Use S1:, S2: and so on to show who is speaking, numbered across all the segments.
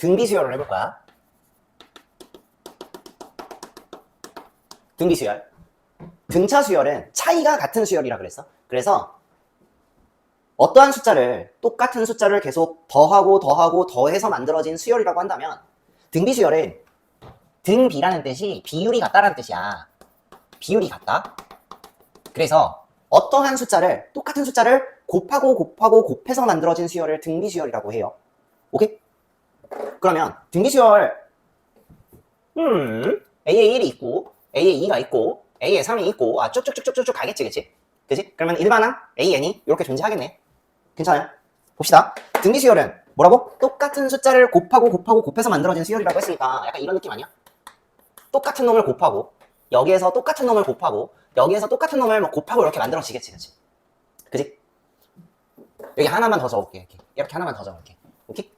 S1: 등비 수열을 해볼 거야. 등비 수열. 등차 수열은 차이가 같은 수열이라 그랬어. 그래서 어떠한 숫자를, 똑같은 숫자를 계속 더하고 더하고 더해서 만들어진 수열이라고 한다면 등비 수열은 등비라는 뜻이 비율이 같다라는 뜻이야. 비율이 같다. 그래서 어떠한 숫자를, 똑같은 숫자를 곱하고 곱하고 곱해서 만들어진 수열을 등비 수열이라고 해요. 오케이? 그러면 등비 수열 A에 1이 있고 A에 2가 있고 A에 3이 있고 쭉쭉쭉쭉쭉 가겠지, 그치? 그치? 그러면 일반항 AN이 이렇게 존재하겠네. 괜찮아요? 봅시다. 등비 수열은 뭐라고? 똑같은 숫자를 곱하고 곱하고 곱해서 만들어진 수열이라고 했으니까 약간 이런 느낌 아니야? 똑같은 놈을 곱하고 여기에서 똑같은 놈을 곱하고 여기에서 똑같은 놈을 뭐 곱하고 이렇게 만들어지겠지, 그치? 그치? 여기 하나만 더 적을게. 이렇게 하나만 더 적을게. 오케이?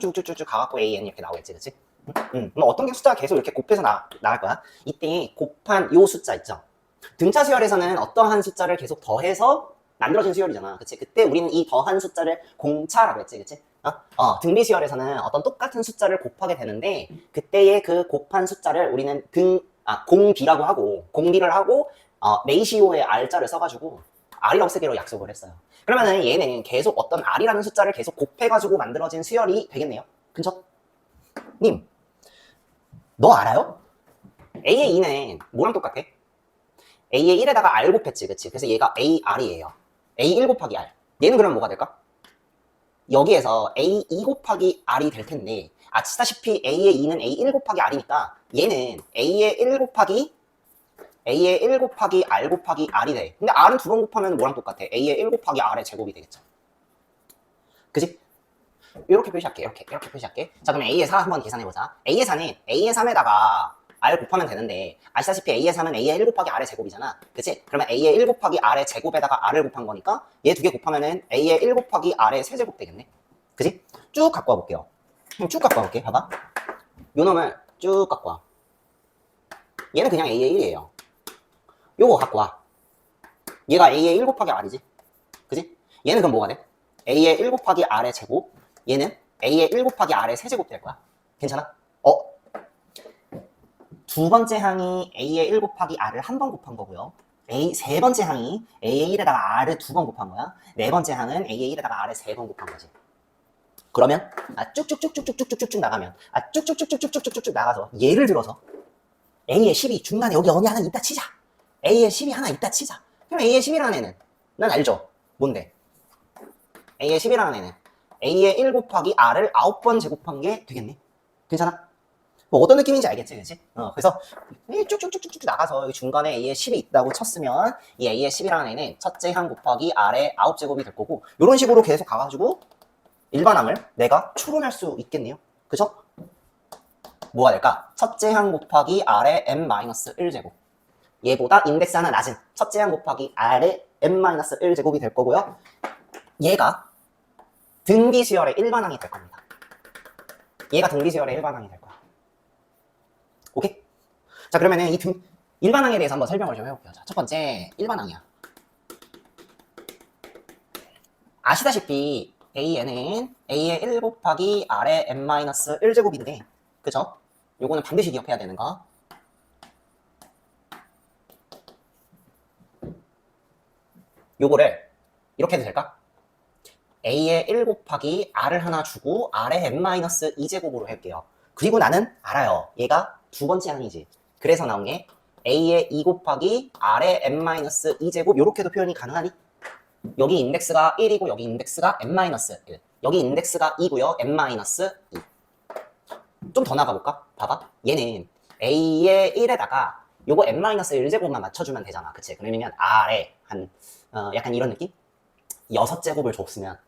S1: 쭉쭉쭉쭉 가갖고 AN 이렇게 나오겠지, 그치? 뭐 어떤 게 숫자가 계속 이렇게 곱해서 나갈 거야. 이때 곱한 요 숫자 있죠? 등차 수열에서는 어떠한 숫자를 계속 더해서 만들어진 수열이잖아. 그치? 그때 우리는 이 더한 숫자를 공차라고 했지, 그치? 등비 수열에서는 어떤 똑같은 숫자를 곱하게 되는데 그때의 그 곱한 숫자를 우리는 공비라고 하고 공비를 하고 레이시오의 R자를 써가지고 R이라고 쓰기로 약속을 했어요. 그러면은 얘는 계속 어떤 R이라는 숫자를 계속 곱해가지고 만들어진 수열이 되겠네요. 그쵸? 님, 너 알아요? A의 2는 뭐랑 똑같아? A의 1에다가 R 곱했지, 그치? 그래서 얘가 AR이에요. A1 곱하기 R. 얘는 그럼 뭐가 될까? 여기에서 A2 곱하기 R이 될 텐데 아시다시피 A의 2는 A1 곱하기 R이니까 얘는 A의 1 곱하기 R 곱하기 R이 돼. 근데 R은 두 번 곱하면 뭐랑 똑같아? A의 1 곱하기 R의 제곱이 되겠죠. 그치? 이렇게 표시할게. 이렇게 표시할게. 자, 그럼 A의 4 한번 계산해보자. A의 4는 A의 3에다가 R 곱하면 되는데 아시다시피 A의 3은 A의 1 곱하기 R의 제곱이잖아. 그치? 그러면 A의 1 곱하기 R의 제곱에다가 R을 곱한 거니까 얘 두 개 곱하면은 A의 1 곱하기 R의 세제곱 되겠네. 그치? 쭉 갖고 와볼게요. 쭉 갖고 와볼게. 봐봐. 요 놈을 쭉 갖고 와. 얘는 그냥 A의 1이에요. 요거 갖고 와. 얘가 A의 1 곱하기 R이지. 그치? 얘는 그럼 뭐가 돼? A의 1 곱하기 R의 제곱. 얘는 A의 1 곱하기 R의 세제곱 될 거야. 괜찮아? 두 번째 항이 A의 1 곱하기 R을 한 번 곱한 거고요. 세 번째 항이 A의 1에다가 R을 두 번 곱한 거야. 네 번째 항은 A의 1에다가 R을 세 번 곱한 거지. 그러면 쭉쭉쭉쭉쭉쭉쭉쭉 나가면 쭉쭉쭉쭉쭉쭉쭉 나가서 예를 들어서 A의 10이 중간에 여기 어디 하나 있다 치자. A의 10이 하나 있다 치자. 그럼 A의 10이라는 애는 난 알죠. 뭔데? A의 10이라는 애는 A의 1 곱하기 R을 9번 제곱한 게 되겠네. 괜찮아? 뭐 어떤 느낌인지 알겠지, 그치? 그래서 쭉쭉쭉쭉쭉 나가서 여기 중간에 A의 10이 있다고 쳤으면 이 A의 10이라는 애는 첫째 항 곱하기 R의 9제곱이 될 거고 이런 식으로 계속 가가지고 일반항을 내가 추론할 수 있겠네요. 그죠? 뭐가 될까? 첫째 항 곱하기 R의 n-1제곱 얘보다 인덱스 하나 낮은 첫째 항 곱하기 R의 n-1제곱이 될 거고요. 얘가 등비 수열의 일반항이 될 겁니다. 얘가 등비 수열의 일반항이 될 거야. 오케이? 자, 그러면은 이 일반항에 대해서 한번 설명을 좀 해볼게요. 자, 첫 번째 일반항이야. 아시다시피 AN은 A의 1 곱하기 R의 n-1제곱인데 그죠? 요거는 반드시 기억해야 되는 거. 요거를 이렇게 해도 될까? A의 1 곱하기 R을 하나 주고 R의 n-2제곱으로 할게요. 그리고 나는 알아요. 얘가 두 번째 항이지. 그래서 나온 게 A의 2 곱하기 R의 n-2제곱 요렇게도 표현이 가능하니? 여기 인덱스가 1이고 여기 인덱스가 n-1 여기 인덱스가 2고요 n-2 좀 더 나가볼까? 봐봐. 얘는 A의 1에다가 요거 n-1제곱만 맞춰주면 되잖아. 그치? 그러면 R에 약간 이런 느낌? 6제곱을 줬으면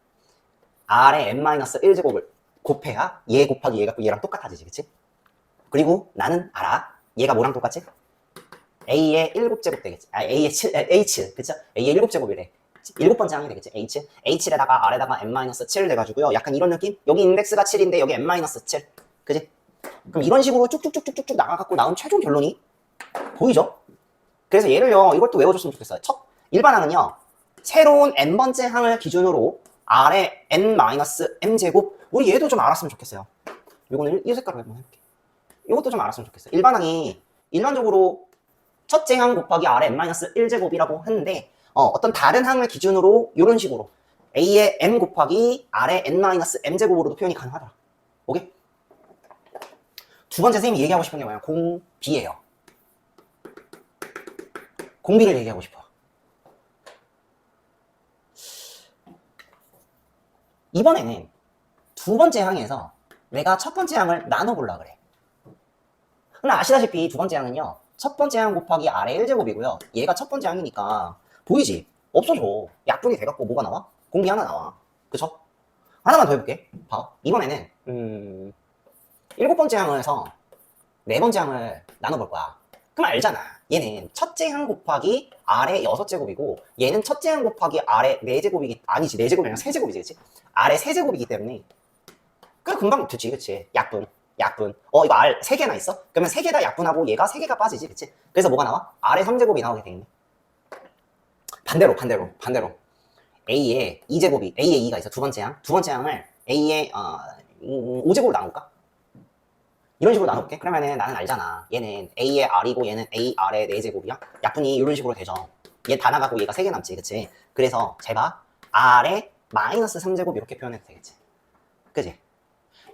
S1: R의 n-1제곱을 곱해야 얘 곱하기 얘가 얘랑 똑같아지지. 그치? 그리고 나는 알아. 얘가 뭐랑 똑같지? A의 7제곱 되겠지. A의 7, H. 그쵸? A의 7제곱이래. 7번째 항이 되겠지. H. H에다가 R에다가 n-7 돼가지고요. 약간 이런 느낌? 여기 인덱스가 7인데 여기 n-7. 그치? 그럼 이런 식으로 쭉쭉쭉쭉쭉 나가갖고 나온 최종 결론이 보이죠? 그래서 얘를요, 이것도 외워줬으면 좋겠어요. 첫 일반항은요, 새로운 n번째 항을 기준으로 R의 n-m제곱, 우리 얘도 좀 알았으면 좋겠어요. 요거는 이 색깔로 한번 해볼게. 요것도 좀 알았으면 좋겠어. 일반항이 일반적으로 첫째 항 곱하기 R의 n-1제곱이라고 하는데 어떤 다른 항을 기준으로 이런 식으로 A의 m 곱하기 R의 n-m제곱으로도 표현이 가능하더라. 오케이? 두 번째 선생님이 얘기하고 싶은 게 뭐냐? 공비예요. 공비를 얘기하고 싶어. 이번에는 두 번째 항에서 내가 첫 번째 항을 나눠보려고 그래. 근데 아시다시피 두 번째 항은요, 첫 번째 항 곱하기 R의 1제곱이고요. 얘가 첫 번째 항이니까 보이지? 없어져. 약분이 돼갖고 뭐가 나와? 공비 하나 나와. 그쵸? 하나만 더 해볼게. 봐. 이번에는 일곱 번째 항에서 네 번째 항을 나눠볼 거야. 그럼 알잖아. 얘는 첫째 항 곱하기 R의 6제곱이고 얘는 첫째 항 곱하기 R의 4제곱이기 아니지 4제곱이 아니라 3제곱이지 그치? R의 3제곱이기 때문에 그 금방 되지 그치? 약분 이거 R 3개나 있어? 그러면 3개 다 약분하고 얘가 3개가 빠지지 그치? 그래서 뭐가 나와? R의 3제곱이 나오게 되겠네. 반대로 A의 2제곱이 A의 2가 있어. 두 번째 항을 A의 5제곱으로 나눠볼까? 이런 식으로 나눠볼게. 그러면은 나는 알잖아. 얘는 A의 R이고 얘는 AR의 4제곱이야. 약분이 이런 식으로 되죠. 얘 다 나가고 얘가 3개 남지. 그치? 그래서 제가 R의 마이너스 3제곱 이렇게 표현해도 되겠지. 그치?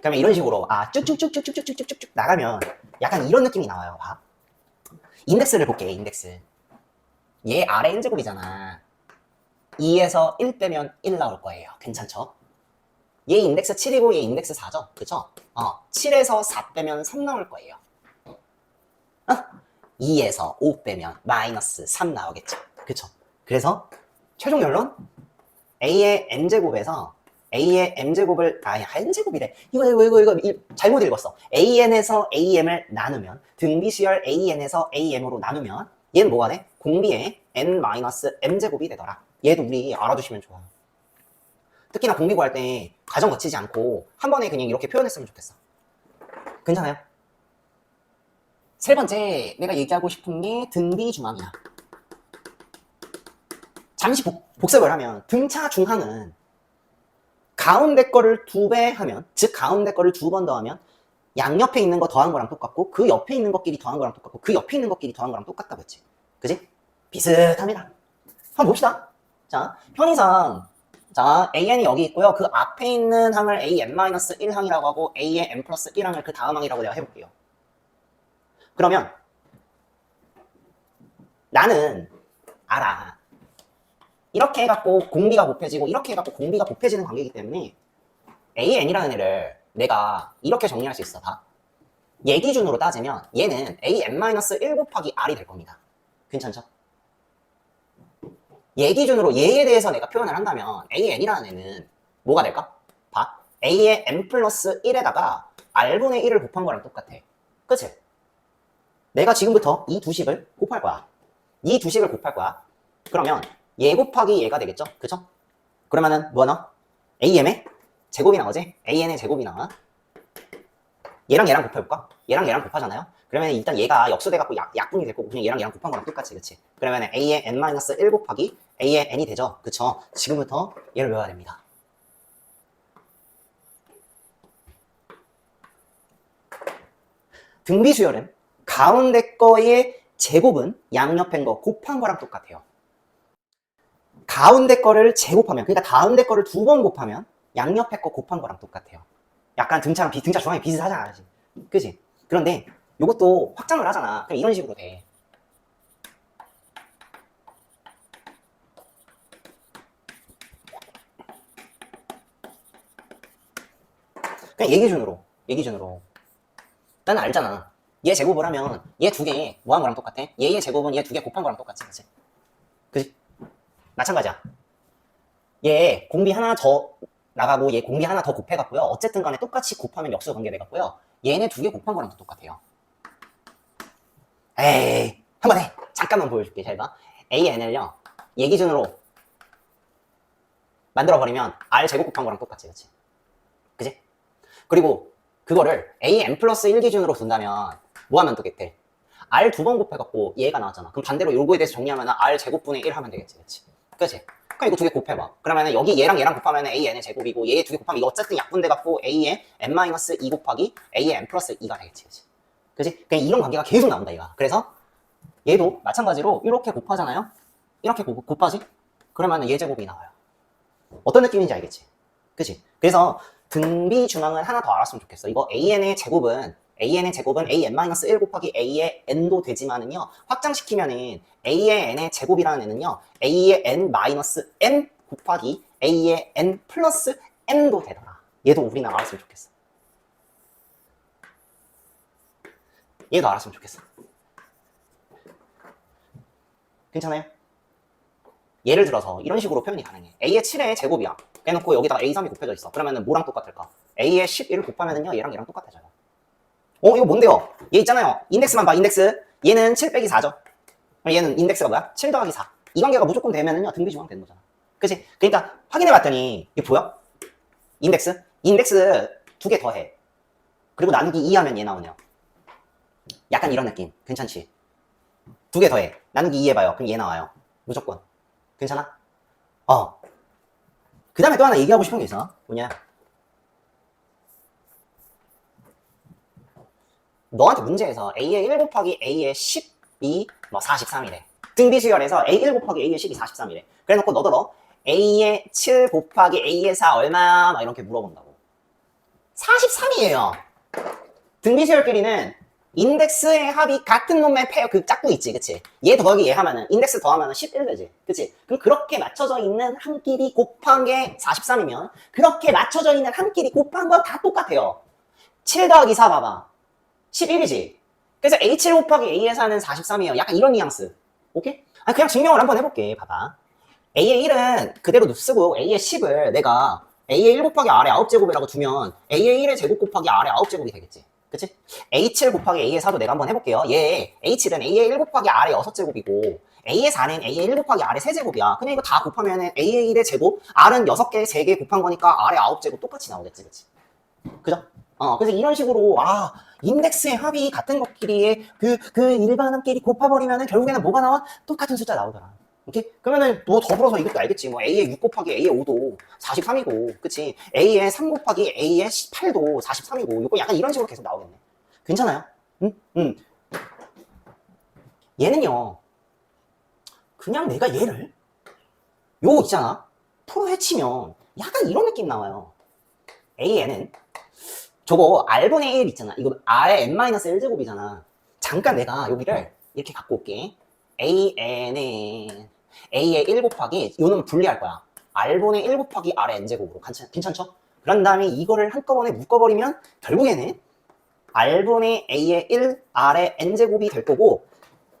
S1: 그러면 이런 식으로 쭉쭉쭉쭉쭉쭉쭉쭉 나가면 약간 이런 느낌이 나와요. 봐. 인덱스를 볼게. 인덱스. 얘 R의 n제곱이잖아. 2에서 1 빼면 1 나올 거예요. 괜찮죠? 얘 인덱스 7이고 얘 인덱스 4죠? 그쵸? 7에서 4 빼면 3 나올 거예요. 2에서 5 빼면 마이너스 3 나오겠죠? 그쵸? 그래서 최종 결론 A의 n제곱에서 A의 m제곱을 n제곱이래. 이거 잘못 읽었어. AN에서 AM을 나누면 등비수열 AN에서 AM으로 나누면 얘는 뭐가 돼? 공비의 n-m제곱이 되더라. 얘도 우리 알아두시면 좋아. 특히나 공비 구할 때 과정 거치지 않고 한 번에 그냥 이렇게 표현했으면 좋겠어. 괜찮아요? 세 번째 내가 얘기하고 싶은 게 등비 중항이야. 잠시 복습을 하면 등차 중항은 가운데 거를 2배 하면, 즉 가운데 거를 2번 더하면 양옆에 있는 거 더한 거랑 똑같고 그 옆에 있는 것끼리 더한 거랑 똑같고 그 옆에 있는 것끼리 더한 거랑 똑같다고 했지. 그지? 비슷합니다. 한번 봅시다. 자, 편의상 자, AN이 여기 있고요. 그 앞에 있는 항을 AN-1항이라고 하고 A의 n 플러스 1항을 그 다음 항이라고 내가 해볼게요. 그러면 나는 알아. 이렇게 해갖고 공비가 곱해지고 이렇게 해갖고 공비가 곱해지는 관계이기 때문에 AN이라는 애를 내가 이렇게 정리할 수 있어. 봐. 얘 기준으로 따지면 얘는 AN-1 곱하기 R이 될 겁니다. 괜찮죠? 얘 기준으로 얘에 대해서 내가 표현을 한다면 AN이라는 애는 뭐가 될까? 봐. A의 n 플러스 1에다가 R분의 1을 곱한 거랑 똑같아. 그치? 내가 지금부터 이 두 식을 곱할 거야. 이 두 식을 곱할 거야. 그러면 얘 곱하기 얘가 되겠죠? 그쵸? 그러면은 뭐가 나와? AM의 제곱이 나오지? AN의 제곱이 나와. 얘랑 얘랑 곱해볼까? 얘랑 얘랑 곱하잖아요? 그러면 일단 얘가 역수돼갖고 약분이 될 거고 그냥 얘랑 얘랑 곱한 거랑 똑같이 그치? 그러면 A의 n-1 곱하기 A의 n이 되죠? 그쵸? 지금부터 얘를 외워야 됩니다. 등비수열은 가운데 거의 제곱은 양옆에 거 곱한 거랑 똑같아요. 가운데 거를 제곱하면, 그러니까 가운데 거를 2번 곱하면 양옆에 거 곱한 거랑 똑같아요. 약간 등차 중앙이 비슷하잖아. 그치? 그런데 이것도 확장을 하잖아. 그냥 이런 식으로 돼. 그냥 얘 기준으로. 나는 알잖아. 얘 제곱을 하면 얘 두 개 뭐 한 거랑 똑같아? 얘의 제곱은 얘 두 개 곱한 거랑 똑같지. 그치? 마찬가지야. 얘 공비 하나 더 나가고 얘 공비 하나 더 곱해갖고요. 어쨌든 간에 똑같이 곱하면 역수 관계 돼갖고요. 얘네 두 개 곱한 거랑 똑같아요. 에이, 한번 해. 잠깐만 보여줄게. 잘 봐. AN을요, 얘 기준으로 만들어버리면 R 제곱 곱한 거랑 똑같지. 그치? 그리고 그거를 AN 플러스 1 기준으로 둔다면 뭐 하면 되겠대? R 2번 곱해갖고 얘가 나왔잖아. 그럼 반대로 요거에 대해서 정리하면 R 제곱분의 1 하면 되겠지. 그치? 그럼 이거 두 개 곱해봐. 그러면은 여기 얘랑 얘랑 곱하면 AN의 제곱이고 얘 두 개 곱하면 이거 어쨌든 약분돼 갖고 A의 n-2 곱하기 A의 n 플러스 2가 되겠지. 그치? 그치? 그냥 이런 관계가 계속 나온다 얘가. 그래서 얘도 마찬가지로 이렇게 곱하잖아요. 이렇게 곱하지? 그러면은 얘 제곱이 나와요. 어떤 느낌인지 알겠지? 그치? 그래서 등비 중앙은 하나 더 알았으면 좋겠어. 이거 AN의 제곱은 AN-1 곱하기 A의 n도 되지만은요, 확장시키면은 A의 n의 제곱이라는 애는요, A의 n-n 곱하기 A의 n 플러스 n도 되더라. 얘도 우리는 알았으면 좋겠어. 얘도 알았으면 좋겠어. 괜찮아요? 예를 들어서 이런 식으로 표현이 가능해. A의 7의 제곱이야. 해놓고 여기다가 A3이 곱해져 있어. 그러면은 뭐랑 똑같을까? A의 11을 곱하면은요, 얘랑 똑같아져요. 이거 뭔데요? 얘 있잖아요. 인덱스만 봐, 인덱스. 얘는 7 빼기 4죠. 얘는 인덱스가 뭐야? 7 더하기 4. 이 관계가 무조건 되면은요, 등비 중앙 되는 거잖아. 그치? 그러니까 확인해봤더니, 이거 보여? 인덱스? 인덱스 두 개 더해. 그리고 나누기 2 하면 얘 나오네요. 약간 이런 느낌. 괜찮지? 두 개 더해. 나누기 2 해봐요. 그럼 얘 나와요. 무조건. 괜찮아? 그 다음에 또 하나 얘기하고 싶은 게 있어. 뭐냐? 너한테 문제에서 A의 1 곱하기 A의 10이 43이래. 등비수열에서 A 1 곱하기 A의 10이 43이래. 그래 놓고 너더러 A의 7 곱하기 A의 4 얼마? 막 이렇게 물어본다고. 43이에요. 등비수열끼리는 인덱스의 합이 같은 놈의 페어 그 짝꿍 있지, 그치? 얘 더하기 얘 하면은 인덱스 더하면은 11 되지, 그치? 그럼 그렇게 맞춰져 있는 한 끼리 곱한 게 43이면 그렇게 맞춰져 있는 한 끼리 곱한 건 다 똑같아요. 7 더하기 4 봐봐. 11이지. 그래서 A7 곱하기 A의 4는 43이에요. 약간 이런 뉘앙스. 오케이? 그냥 증명을 한번 해볼게. 봐봐. A의 1은 그대로 쓰고 A의 10을 내가 A의 1 곱하기 R의 9제곱이라고 두면 A의 1의 제곱 곱하기 R의 9제곱이 되겠지. 그치? A7 곱하기 A의 4도 내가 한번 해볼게요. 얘 A7은 A의 1 곱하기 R의 6제곱이고 A의 4는 A의 1 곱하기 R의 3제곱이야. 그냥 이거 다 곱하면은 A의 1의 제곱, R은 6개, 3개 곱한 거니까 R의 9제곱 똑같이 나오겠지. 그치? 그죠? 그래서 이런 식으로, 인덱스의 합이 같은 것끼리의 그 일반함끼리 곱해버리면은 결국에는 뭐가 나와? 똑같은 숫자 나오더라. 오케이? 그러면은 뭐 더불어서 이것도 알겠지. 뭐 A의 6 곱하기 A의 5도 43이고, 그치? A의 3 곱하기 A의 18도 43이고, 이거 약간 이런 식으로 계속 나오겠네. 괜찮아요? 응? 얘는요, 그냥 내가 얘를, 요거 있잖아. 풀어 헤치면 약간 이런 느낌 나와요. AN은 저거 R분의 1 있잖아. 이거 R의 n-1제곱이잖아. 잠깐 내가 여기를 이렇게 갖고 올게. AN의 A의 1 곱하기 요놈 분리할 거야. R분의 1 곱하기 R의 n제곱으로. 괜찮죠? 그런 다음에 이거를 한꺼번에 묶어버리면 결국에는 R분의 A의 1 R의 n제곱이 될 거고,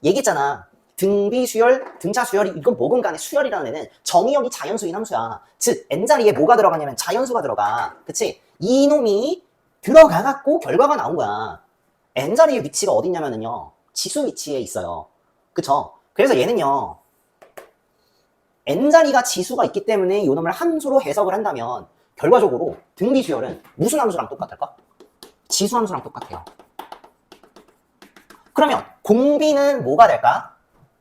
S1: 얘기했잖아. 등비수열, 등차수열이 이건 뭐건 간에 수열이라는 애는 정의역이 자연수인 함수야. 즉 n자리에 뭐가 들어가냐면 자연수가 들어가. 그치? 이놈이 들어가갖고 결과가 나온 거야. n자리의 위치가 어디냐면요, 지수 위치에 있어요. 그쵸? 그래서 얘는요, n자리가 지수가 있기 때문에 이놈을 함수로 해석을 한다면 결과적으로 등비수열은 무슨 함수랑 똑같을까? 지수 함수랑 똑같아요. 그러면 공비는 뭐가 될까?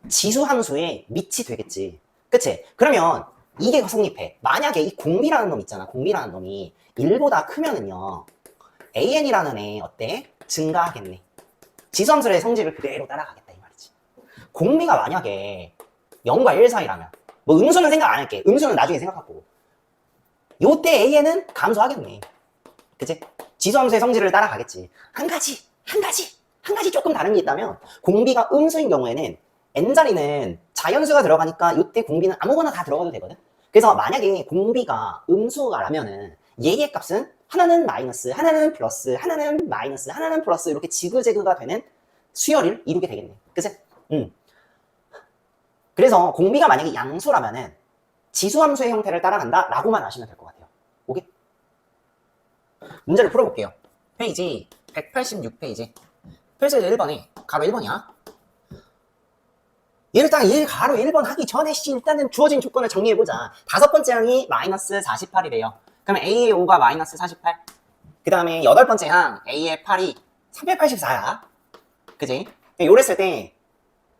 S1: 지수 함수의 밑이 되겠지. 그치? 그러면 이게 성립해. 만약에 이 공비라는 놈 있잖아. 공비라는 놈이 1보다 크면은요, AN이라는 애 어때? 증가하겠네. 지수함수의 성질을 그대로 따라가겠다 이 말이지. 공비가 만약에 0과 1 사이라면, 뭐 음수는 생각 안 할게. 음수는 나중에 생각하고, 요때 AN은 감소하겠네. 그치? 지수함수의 성질을 따라가겠지. 한 가지 조금 다른 게 있다면, 공비가 음수인 경우에는 n자리는 자연수가 들어가니까 요때 공비는 아무거나 다 들어가도 되거든. 그래서 만약에 공비가 음수라면은 얘의 값은 하나는 마이너스, 하나는 플러스, 하나는 마이너스, 하나는 플러스 이렇게 지그재그가 되는 수열을 이루게 되겠네. 그치? 그래서 공비가 만약에 양수라면은 지수함수의 형태를 따라간다 라고만 아시면 될 것 같아요. 오케이? 문제를 풀어볼게요. 페이지 186페이지. 표에서 1번에 가로 1번이야. 얘를 딱 가로 1번 하기 전에 일단은 주어진 조건을 정리해보자. 다섯 번째 항이 마이너스 48이래요. 그러면 A의 5가 마이너스 48. 그 다음에 여덟 번째 항 A의 8이 384야. 그지? 요랬을 때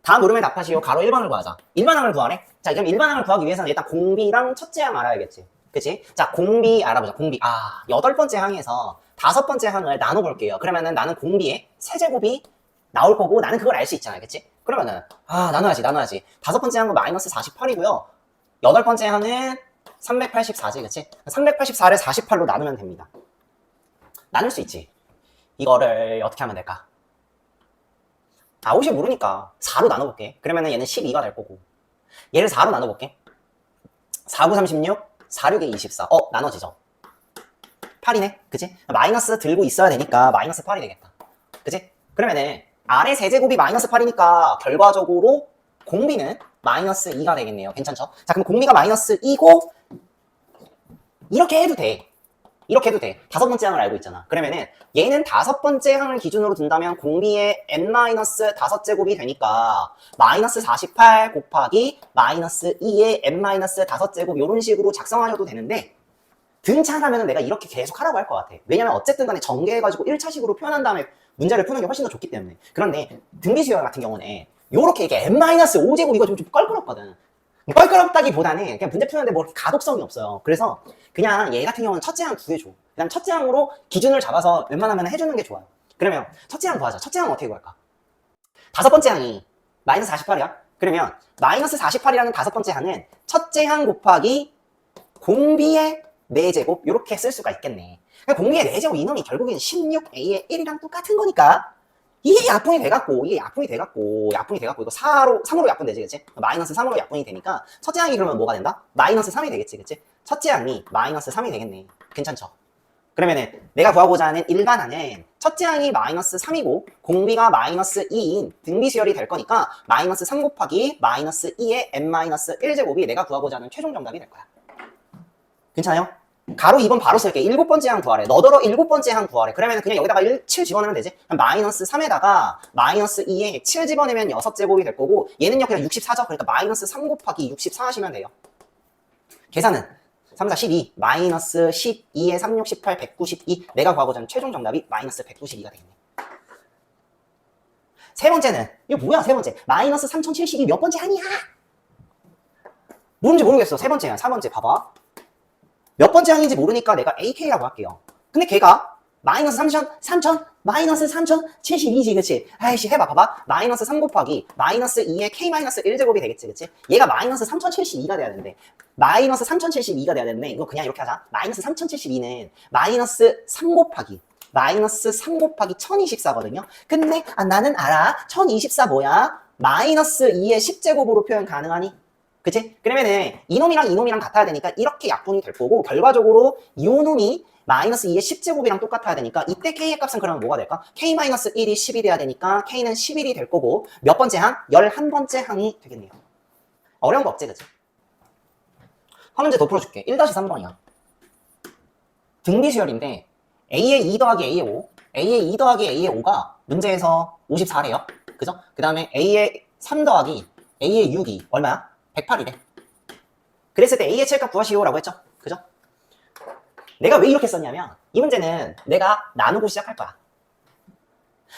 S1: 다음 물음에 답하시오. 가로 1번을 구하자. 일반항을 구하래? 자, 그럼 일반항을 구하기 위해서는 일단 공비랑 첫째 항 알아야겠지. 그치? 자, 공비 알아보자. 공비. 아, 8번째 항에서 5번째 항을 나눠볼게요. 그러면은 나는 공비의 세제곱이 나올 거고 나는 그걸 알 수 있잖아. 그치? 그러면은, 나눠야지. 5번째 항은 마이너스 48이고요. 8번째 항은 384지. 그치? 384를 48로 나누면 됩니다. 나눌 수 있지. 이거를 어떻게 하면 될까? 혹시 모르니까 4로 나눠볼게. 그러면은 얘는 12가 될 거고. 얘를 4로 나눠볼게. 4, 9, 36, 4, 6에 24. 나눠지죠. 8이네. 그치? 마이너스 들고 있어야 되니까 마이너스 8이 되겠다. 그치? 그러면은 아래 세제곱이 마이너스 8이니까 결과적으로 공비는 마이너스 2가 되겠네요. 괜찮죠? 자, 그럼 공비가 마이너스 2고 이렇게 해도 돼. 5번째 항을 알고 있잖아. 그러면은 얘는 5번째 항을 기준으로 둔다면 공비의 n-5제곱이 되니까 마이너스 48 곱하기 마이너스 2의 n-5제곱 이런 식으로 작성하셔도 되는데 등차하면은 내가 이렇게 계속 하라고 할 것 같아. 왜냐면 어쨌든 간에 전개해가지고 1차식으로 표현한 다음에 문제를 푸는 게 훨씬 더 좋기 때문에. 그런데 등비수열 같은 경우는 요렇게 이게 n-5제곱 이거 좀 껄끄럽거든. 껄끄럽다기보다는 그냥 문제 푸는데 뭐 가독성이 없어요. 그래서 그냥 얘 같은 경우는 첫째 항 구해줘. 그다음 첫째 항으로 기준을 잡아서 웬만하면 해주는 게 좋아요. 그러면 첫째 항 구하자. 첫째 항 어떻게 구할까? 5번째 항이 마이너스 48이야. 그러면 마이너스 48이라는 5번째 항은 첫째 항 곱하기 공비의 4제곱 이렇게 쓸 수가 있겠네. 그러니까 공비의 4제곱 이놈이 결국엔 16a의 1이랑 똑같은 거니까 이게 약분이 돼갖고 이거 3으로 약분되지, 그치? 마이너스 3으로 약분이 되니까 첫째 항이 그러면 뭐가 된다? 마이너스 3이 되겠지, 그치? 첫째 항이 마이너스 3이 되겠네. 괜찮죠? 그러면은 내가 구하고자 하는 일반항은 첫째 항이 마이너스 3이고 공비가 마이너스 2인 등비수열이 될 거니까 마이너스 3 곱하기 마이너스 2의 n-1제곱이 내가 구하고자 하는 최종 정답이 될 거야. 괜찮아요? 가로 2번 바로 쓸게. 7번째 항 구하래. 너더러 7번째 항 구하래. 그러면 그냥 여기다가 7 집어넣으면 되지. 그럼 마이너스 3에다가 마이너스 2에 7 집어넣으면 6제곱이 될 거고 얘는요 그냥 64죠. 그러니까 마이너스 3 곱하기 64 하시면 돼요. 계산은 3, 4, 12 마이너스 12에 3, 6, 18, 192 내가 구하고자 하는 최종 정답이 마이너스 192가 되겠네. 세 번째는 이거 뭐야 세 번째 마이너스 3072 몇 번째 항이야? 뭔지 모르겠어. 세 번째야. 4번째 봐봐. 몇 번째 항인지 모르니까 내가 AK라고 할게요. 근데 걔가 마이너스 3000 마이너스 3072지, 그치? 아이씨, 해봐, 봐봐. 마이너스 3 곱하기 마이너스 2의 K-1제곱이 되겠지, 그치? 얘가 마이너스 3072가 돼야 되는데 마이너스 3072가 돼야 되는데 이거 그냥 이렇게 하자. 마이너스 3072는 마이너스 3 곱하기 1024거든요. 근데 나는 알아. 1024 뭐야? 마이너스 2의 10제곱으로 표현 가능하니? 그치? 그러면은 이놈이랑 같아야 되니까 이렇게 약분이 될 거고 결과적으로 요놈이 마이너스 2의 10제곱이랑 똑같아야 되니까 이때 K의 값은 그러면 뭐가 될까? K-1이 10이 돼야 되니까 K는 11이 될 거고 몇 번째 항? 11번째 항이 되겠네요. 어려운 거 없지, 그치? 한 문제 더 풀어줄게. 1-3번이야. 등비수열인데 A의 2 더하기 A의 5 A의 2 더하기 A의 5가 문제에서 54래요. 그죠? 그 다음에 A의 3 더하기 A의 6이 얼마야? 108이래. 그랬을 때 A의 7값 구하시오라고 했죠? 그죠? 내가 왜 이렇게 썼냐면 이 문제는 내가 나누고 시작할 거야.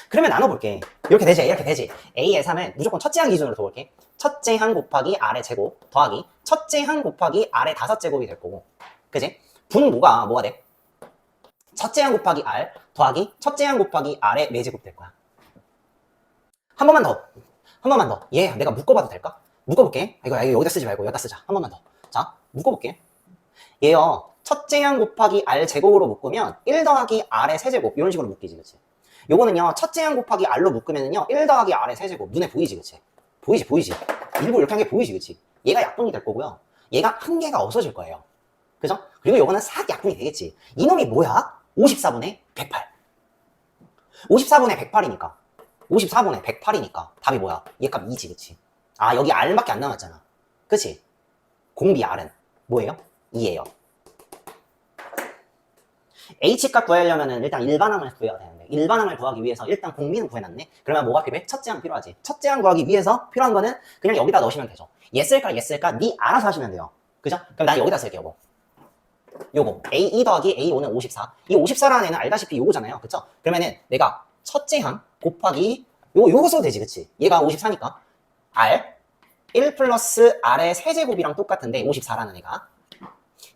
S1: 그러면 나눠볼게. 이렇게 되지. A의 3은 무조건 첫째 항 기준으로 둬볼게. 첫째 항 곱하기 아래 제곱 더하기 첫째 항 곱하기 아래 5제곱이 될 거고. 그지? 분모가 뭐가 돼? 첫째 항 곱하기 R 더하기 첫째 항 곱하기 아래 4제곱 될 거야. 한 번만 더. 얘 내가 묶어봐도 될까? 묶어볼게. 이거 여기다 쓰지 말고 여기다 쓰자. 한 번만 더. 자, 묶어볼게. 얘요. 첫째 항 곱하기 R 제곱으로 묶으면 1 더하기 R의 세제곱 이런 식으로 묶이지, 그치? 요거는요. 첫째 항 곱하기 R로 묶으면은요. 1 더하기 R의 세제곱 눈에 보이지, 그치? 보이지. 일부러 이렇게 한 게 보이지, 그치? 얘가 약분이 될 거고요. 얘가 한 개가 없어질 거예요. 그죠? 그리고 요거는 싹 약분이 되겠지. 이놈이 뭐야? 54분의 108. 54분의 108이니까. 54분의 108이니까 답이 뭐야? 얘 값 2지, 그치? 여기 R밖에 안 남았잖아. 그치? 공비 R은 뭐예요? 2예요. H값 구하려면은 일단 일반항을 구해야 되는데 일반항을 구하기 위해서 일단 공비는 구해놨네. 그러면 뭐가 필요해? 첫째 항 필요하지. 첫째 항 구하기 위해서 필요한 거는 그냥 여기다 넣으시면 되죠. 얘 쓸까 니 알아서 하시면 돼요. 그죠? 그럼 난 여기다 쓸게요. 요거 A2 더하기 A5는 54. 이 54라는 애는 알다시피 요거잖아요. 그쵸? 그러면은 내가 첫째 항 곱하기 요거 써도 되지, 그치? 얘가 54니까 R 1 플러스 R의 세제곱이랑 똑같은데 54라는 애가.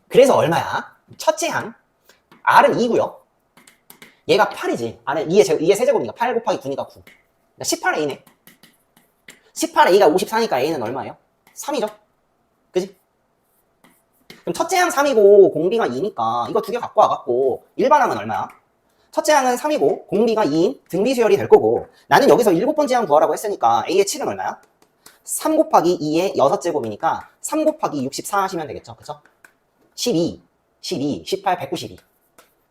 S1: 그래서 얼마야? 첫째 항 R은 2고요. 얘가 8이지. R은 2의 세제곱이니까 8 곱하기 9니까 9. 18A네. 18A가 54니까 A는 얼마예요? 3이죠. 그지? 그럼 첫째 항 3이고 공비가 2니까 이거 두 개 갖고 와갖고 일반항은 얼마야? 첫째 항은 3이고 공비가 2인 등비수열이 될 거고 나는 여기서 7번째 항 구하라고 했으니까 A의 7은 얼마야? 3 곱하기 2의 6제곱이니까 3 곱하기 64 하시면 되겠죠. 그죠? 12, 12, 18, 192.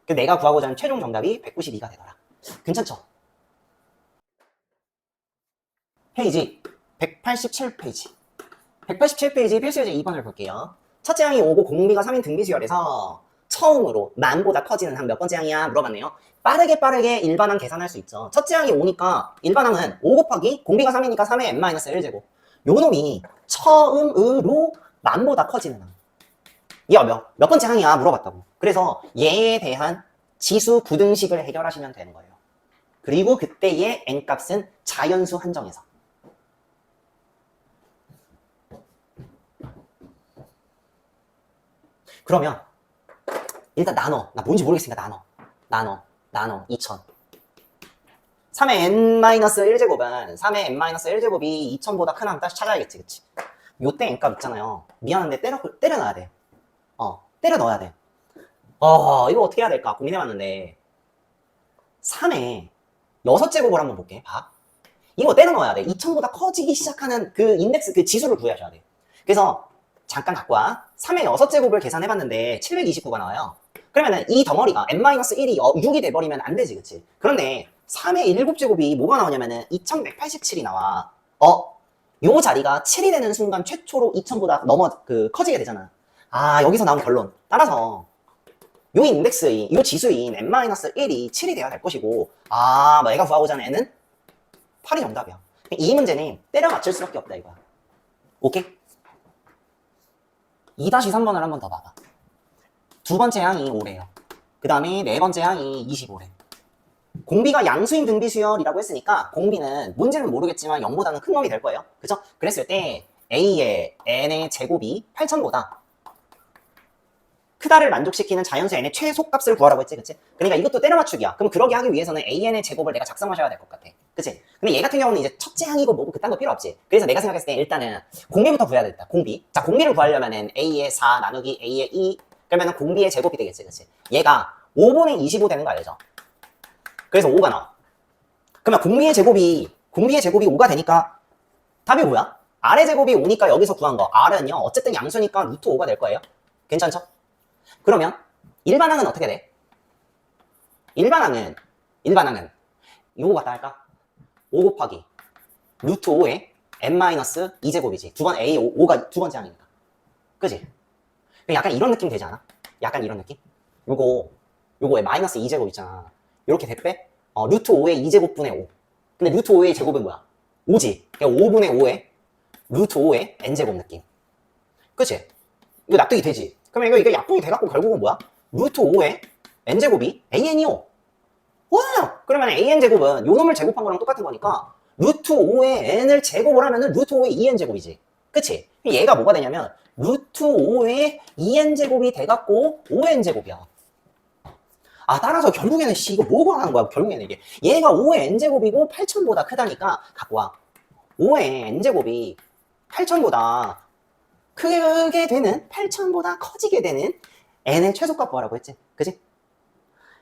S1: 그 내가 구하고자 하는 최종 정답이 192가 되더라. 괜찮죠? 페이지 187페이지. 187페이지 필수예제 2번을 볼게요. 첫째 항이 5고 공비가 3인 등비수열에서 처음으로 만보다 커지는 항 몇 번째 항이야? 물어봤네요. 빠르게 일반항 계산할 수 있죠. 첫째 항이 5니까 일반항은 5 곱하기 공비가 3이니까 3의 n-1제곱. 요 놈이 처음으로 만보다 커지는 항. 얘가 몇 번째 항이야? 물어봤다고. 그래서 얘에 대한 지수 부등식을 해결하시면 되는 거예요. 그리고 그때의 n값은 자연수 한정해서. 그러면 일단 나눠. 나 뭔지 모르겠으니까 나눠 2000. 3의 n-1제곱은 3의 n-1제곱이 2000보다 큰 항 다시 찾아야겠지. 그치? 요때 n값 있잖아요. 미안한데 때려 넣어야 돼. 때려 넣어야 돼. 이거 어떻게 해야 될까 고민해봤는데 3의 6제곱을 한번 볼게. 봐. 이거 때려 넣어야 돼. 2000보다 커지기 시작하는 그 인덱스, 그 지수를 구해줘야 돼. 그래서 잠깐 갖고 와. 3의 6제곱을 계산해봤는데 729가 나와요. 그러면은 이 덩어리가 n-1이 6이 돼버리면 안 되지, 그치? 그런데 3의 7제곱이 뭐가 나오냐면은 2187이 나와. 요 자리가 7이 되는 순간 최초로 2000보다 커지게 되잖아. 여기서 나온 결론. 따라서 요 인덱스인, 요 지수인 n-1이 7이 돼야 될 것이고, 내가 구하고자 하는 n은 8이 정답이야. 이 문제는 때려 맞출 수밖에 없다, 이거야. 오케이? 2-3번을 한번 더 봐봐. 두 번째 항이 5래요. 그 다음에 네 번째 항이 25래. 공비가 양수인 등비수열이라고 했으니까 공비는 뭔지는 모르겠지만 0보다는 큰 놈이 될 거예요. 그죠? 그랬을 때 A의 n의 제곱이 8000보다 크다를 만족시키는 자연수 n의 최소값을 구하라고 했지, 그치? 그러니까 이것도 때려 맞추기야. 그럼 그러게 하기 위해서는 an의 제곱을 내가 작성하셔야 될 것 같아. 그치? 근데 얘 같은 경우는 이제 첫째 항이고 뭐고 그딴 거 필요 없지. 그래서 내가 생각했을 때 일단은 공비부터 구해야 되겠다. 공비. 자, 공비를 구하려면은 a의 4 나누기 a의 2 그러면은 공비의 제곱이 되겠지, 그치? 얘가 5분의 25 되는 거 알죠? 그래서 5가 나와. 그러면 공비의 제곱이 5가 되니까 답이 뭐야? r의 제곱이 5니까 여기서 구한 거. r은요, 어쨌든 양수니까 루트 5가 될 거예요. 괜찮죠? 그러면 일반항은 어떻게 돼? 일반항은 요거 갖다 할까? 5 곱하기 루트 5에 n-2제곱이지. A5가 두 번째 항이니까. 그지? 약간 이런 느낌 되지 않아? 약간 이런 느낌? 요거에 마이너스 2제곱 있잖아. 요렇게 대빼 루트 5의 2제곱분의 5. 근데 루트 5의 제곱은 뭐야? 5지. 그러니까 5분의 5에 루트 5의 n제곱 느낌. 그치? 이거 납득이 되지? 그러면 이거 약분이 돼갖고 결국은 뭐야? 루트 5의 n제곱이 an이요. 와! 그러면 an제곱은 요 놈을 제곱한 거랑 똑같은 거니까 루트 5의 n을 제곱을 하면은 루트 5의 2n제곱이지. 그치? 얘가 뭐가 되냐면 루트 5의 2n제곱이 돼갖고 5n제곱이야. 따라서 결국에는 이거 뭐가 하는 거야? 결국에는 이게 얘가 5의 n제곱이고 8000보다 크다니까 갖고 와. 5의 n제곱이 8000보다 크게 되는 8000보다 커지게 되는 n의 최소값 구하라고 했지. 그치?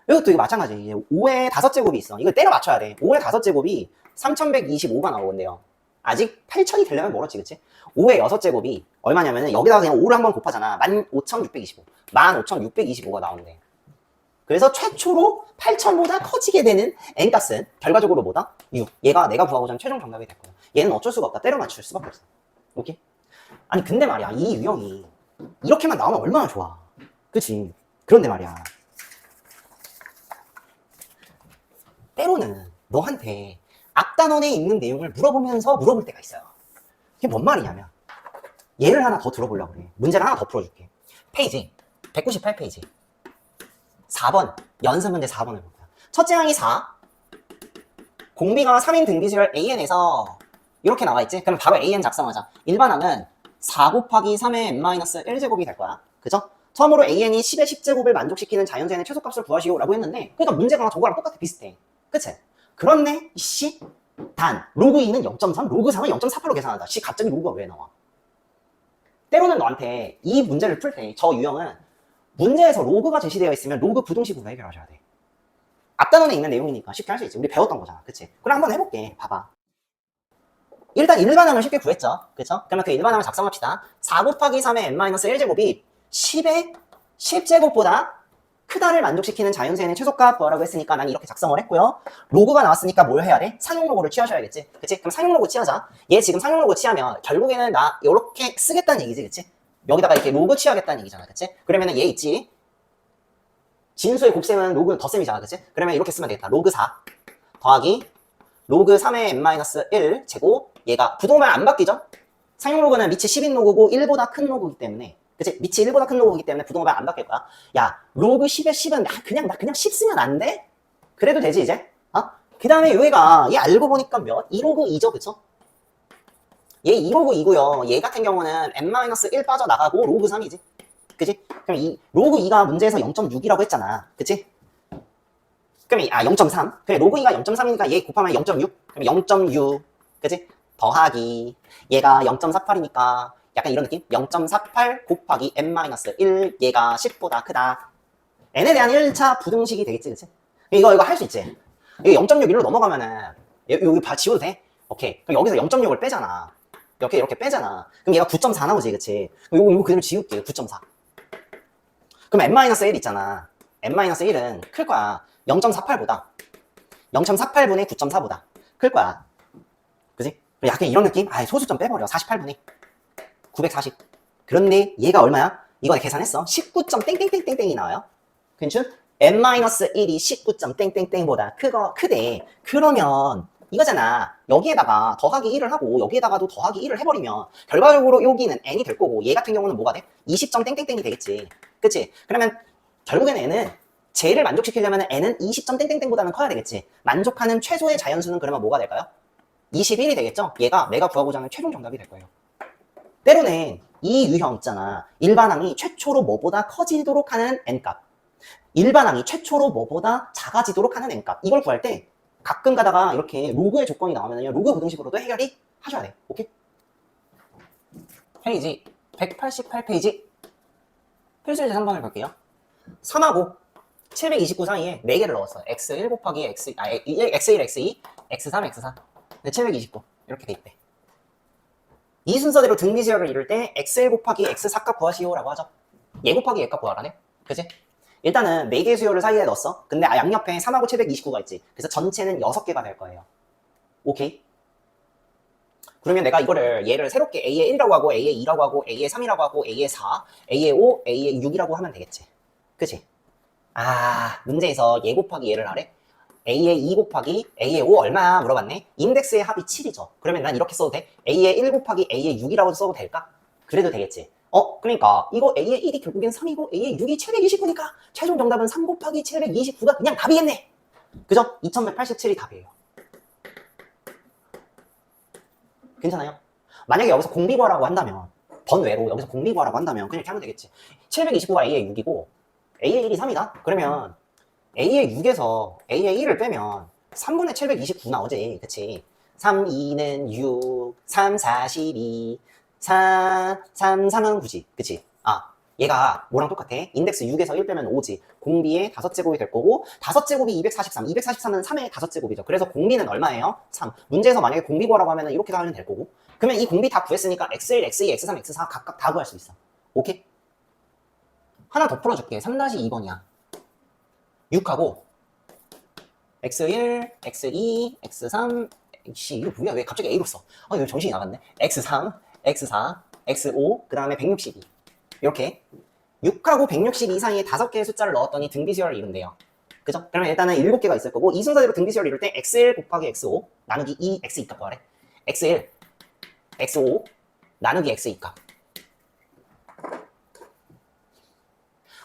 S1: 이것도 이거 마찬가지. 5의 5제곱이 있어. 이걸 때려 맞춰야 돼. 5의 5제곱이 3125가 나오는데요. 아직 8000이 되려면 멀었지, 그치? 5의 6제곱이 얼마냐면은 여기다가 그냥 5를 한번 곱하잖아. 15625. 15625가 나오는데. 그래서 최초로 8000보다 커지게 되는 n값은 결과적으로 뭐다? 6. 얘가 내가 구하고자 하는 최종 정답이 될 거야. 얘는 어쩔 수가 없다. 때려 맞출 수밖에 없어. 오케이? 아니 근데 말이야, 이 유형이 이렇게만 나오면 얼마나 좋아. 그치? 그런데 말이야, 때로는 너한테 악단원에 있는 내용을 물어보면서 물어볼 때가 있어요. 이게 뭔 말이냐면, 예를 하나 더 들어보려고 그래. 문제를 하나 더 풀어줄게. 페이지 198페이지 4번 연습 문제 4번을 볼 거야. 첫째 항이 4, 공비가 3인 등비수열 AN에서 이렇게 나와 있지? 그럼 바로 AN 작성하자. 일반항은 4 곱하기 3의 n-1제곱이 될 거야. 그죠? 처음으로 AN이 10의 10제곱을 만족시키는 자연수의 최소값을 구하시오 라고 했는데, 그러니까 문제가 저거랑 똑같아, 비슷해. 그치? 그렇네? 씨. 단, 로그 2는 0.3, 로그 3은 0.48로 계산한다. 씨, 갑자기 로그가 왜 나와? 때로는 너한테 이 문제를 풀 때 저 유형은 문제에서 로그가 제시되어 있으면 로그 부등식으로 해결하셔야 돼. 앞단원에 있는 내용이니까 쉽게 할 수 있지. 우리 배웠던 거잖아. 그치? 그럼 한번 해볼게. 봐봐. 일단 일반항을 쉽게 구했죠. 그쵸? 그러면 그 일반항을 작성합시다. 4 곱하기 3의 n-1제곱이 10의 10제곱보다 크다를 만족시키는 자연수의 최소값 구하라고 했으니까 난 이렇게 작성을 했고요. 로그가 나왔으니까 뭘 해야 돼? 상용 로그를 취하셔야겠지. 그치? 그럼 상용 로그 취하자. 얘 지금 상용 로그 취하면 결국에는 나 이렇게 쓰겠다는 얘기지. 그치? 여기다가 이렇게 로그 취하겠다는 얘기잖아. 그치? 그러면은 얘 있지? 진수의 곱셈은 로그 덧셈이잖아. 그치? 그러면 이렇게 쓰면 되겠다. 로그 4 더하기 로그 3의 n-1 제곱. 얘가 부동만 안 바뀌죠? 상용 로그는 밑이 10인 로그고 1보다 큰 로그이기 때문에, 그치? 밑이 1보다 큰 로그이기 때문에 부동만 안 바뀔 거야. 야, 로그 10의 10은 나 그냥 10 쓰면 안 돼? 그래도 되지 이제? 그 다음에 얘가 얘 알고 보니까 몇? 2로그 2죠, 그쵸? 얘 2로그 2고요. 얘 같은 경우는 n-1 빠져나가고 로그 3이지. 그치? 그럼 이 로그 2가 문제에서 0.6이라고 했잖아. 그치? 그럼 0.3. 그래, 로그 2가 0.3이니까 얘 곱하면 0.6. 그럼 0.6. 그치? 더하기 얘가 0.48이니까 약간 이런 느낌? 0.48 곱하기 n-1 얘가 10보다 크다. n에 대한 1차 부등식이 되겠지, 그치? 이거 할 수 있지? 이거 0.61로 넘어가면은 여기 지워도 돼? 오케이. 그럼 여기서 0.6을 빼잖아. 이렇게 빼잖아. 그럼 얘가 9.4 나오지, 그치? 이거 그대로 지울게, 9.4. 그럼 n-1 있잖아. n-1은 클 거야. 0.48보다. 0.48분의 9.4보다 클 거야. 그지? 약간 이런 느낌? 소수 좀 빼버려. 48분의 940. 그런데 얘가 얼마야? 이거 계산했어. 19점 땡땡땡땡땡이 나와요. 괜찮? n-1이 19점 땡땡땡보다 크대. 그러면 이거잖아. 여기에다가 더하기 1을 하고 여기에다가도 더하기 1을 해버리면 결과적으로 여기는 n이 될 거고 얘 같은 경우는 뭐가 돼? 20점 땡땡땡이 되겠지. 그치? 그러면 결국에는 n은 쟤를 만족시키려면 n은 20점 땡땡땡보다는 커야 되겠지. 만족하는 최소의 자연수는 그러면 뭐가 될까요? 21이 되겠죠? 얘가 내가 구하고자 하는 최종 정답이 될 거예요. 때로는 이 유형 있잖아. 일반항이 최초로 뭐보다 커지도록 하는 n값. 일반항이 최초로 뭐보다 작아지도록 하는 n값. 이걸 구할 때 가끔 가다가 이렇게 로그의 조건이 나오면요. 로그 부등식으로도 해결이 하셔야 돼. 오케이? 페이지 188페이지 필수제 3번을 볼게요. 3하고 729 사이에 4개를 넣었어요. x1 곱하기 x1, x2, x3, x4. 729 이렇게 돼 있대. 이 순서대로 등비수열을 이룰 때 x1 곱하기 x4 값 구하시오라고 하죠. 얘 곱하기 얘 값 구하라네. 그치? 일단은 4개의 수열을 사이에 넣었어. 근데 양옆에 3하고 729가 있지. 그래서 전체는 6개가 될 거예요. 오케이? 그러면 내가 얘를 새롭게 A의 1이라고 하고 A의 2라고 하고 A의 3이라고 하고 A의 4, A의 5, A의 6이라고 하면 되겠지. 그치? 문제에서 얘 곱하기 얘를 하래? A의 2 곱하기 A의 5 얼마야? 물어봤네. 인덱스의 합이 7이죠. 그러면 난 이렇게 써도 돼? A의 1 곱하기 A의 6이라고 써도 될까? 그래도 되겠지. 그러니까 이거 A의 1이 결국엔 3이고 A의 6이 729니까 최종 정답은 3 곱하기 729가 그냥 답이겠네. 그죠? 2187이 답이에요. 괜찮아요? 만약에 여기서 공비 구하라고 한다면 번외로 여기서 공비 구하라고 한다면 그냥 이렇게 하면 되겠지. 729가 A의 6이고 A의 1이 3이다? 그러면 A의 6에서 A의 1을 빼면 3분의 729 나오지. 그치? 3, 2는 6, 3, 4, 12, 4, 3, 3은 9지. 그치? 얘가 뭐랑 똑같아? 인덱스 6에서 1 빼면 5지. 공비의 5제곱이 될 거고 5제곱이 243. 243은 3의 5제곱이죠. 그래서 공비는 얼마예요? 3. 문제에서 만약에 공비 구하라고 하면 이렇게 하면 될 거고. 그러면 이 공비 다 구했으니까 x1, x2, x3, x4 각각 다 구할 수 있어. 오케이? 하나 더 풀어줄게. 3-2번이야. 6하고 x1, x2, x3, 이거 뭐야? 왜 갑자기 A로 써? 이거 정신이 나갔네. x3, x4, x5, 그 다음에 162. 이렇게 6하고 162 사이에 5개의 숫자를 넣었더니 등비수열을 이룬대요. 그죠? 그러면 일단은 7개가 있을 거고 이 순서대로 등비수열을 이룰 때 x1 곱하기 x5 나누기 2 x2 값 구하래. x1, x5 나누기 x2 값.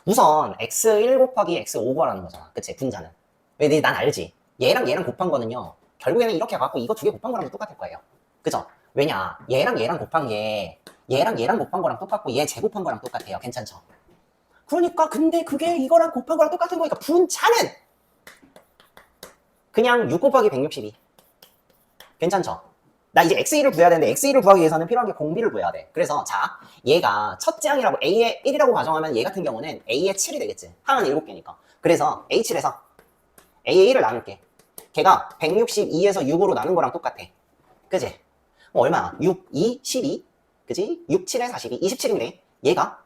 S1: 우선 x1 곱하기 x5 구하라는 거잖아. 그치? 분자는. 왜? 난 알지. 얘랑 곱한 거는요. 결국에는 이렇게 해갖고 이거 2개 곱한 거랑 똑같을 거예요. 그죠? 왜냐? 얘랑 곱한 게 얘랑 곱한 거랑 똑같고 얘 제곱한 거랑 똑같아요. 괜찮죠? 그러니까 근데 그게 이거랑 곱한 거랑 똑같은 거니까 분자는 그냥 6 곱하기 162. 괜찮죠? 나 이제 x2를 구해야 되는데 x2를 구하기 위해서는 필요한 게 공비를 구해야 돼. 그래서 자, 얘가 첫째 항이라고 a의 1이라고 가정하면 얘 같은 경우는 a의 7이 되겠지. 항은 7개니까. 그래서 a7에서 a의 1을 나눌게. 걔가 162에서 6으로 나눈 거랑 똑같아. 그지? 얼마? 6, 2, 12. 그지? 6, 7에 42. 27인데 얘가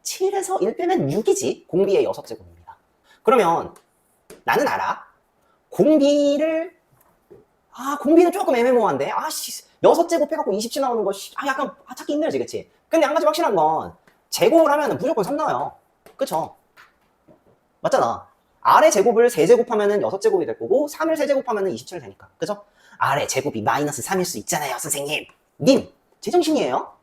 S1: 7에서 1 빼면 6이지. 공비의 6제곱입니다. 그러면 나는 알아. 공비를 공비는 조금 애매모호한데 씨 6제곱 해갖고 27 나오는 거 약간 찾기 힘들지 그치? 근데 한 가지 확실한 건 제곱을 하면 무조건 3 나와요. 그쵸? 맞잖아. 아래 제곱을 3제곱하면 6제곱이 될 거고 3을 3제곱하면 27이 되니까. 그죠? 아래 제곱이 마이너스 3일 수 있잖아요 선생님. 님 제정신이에요?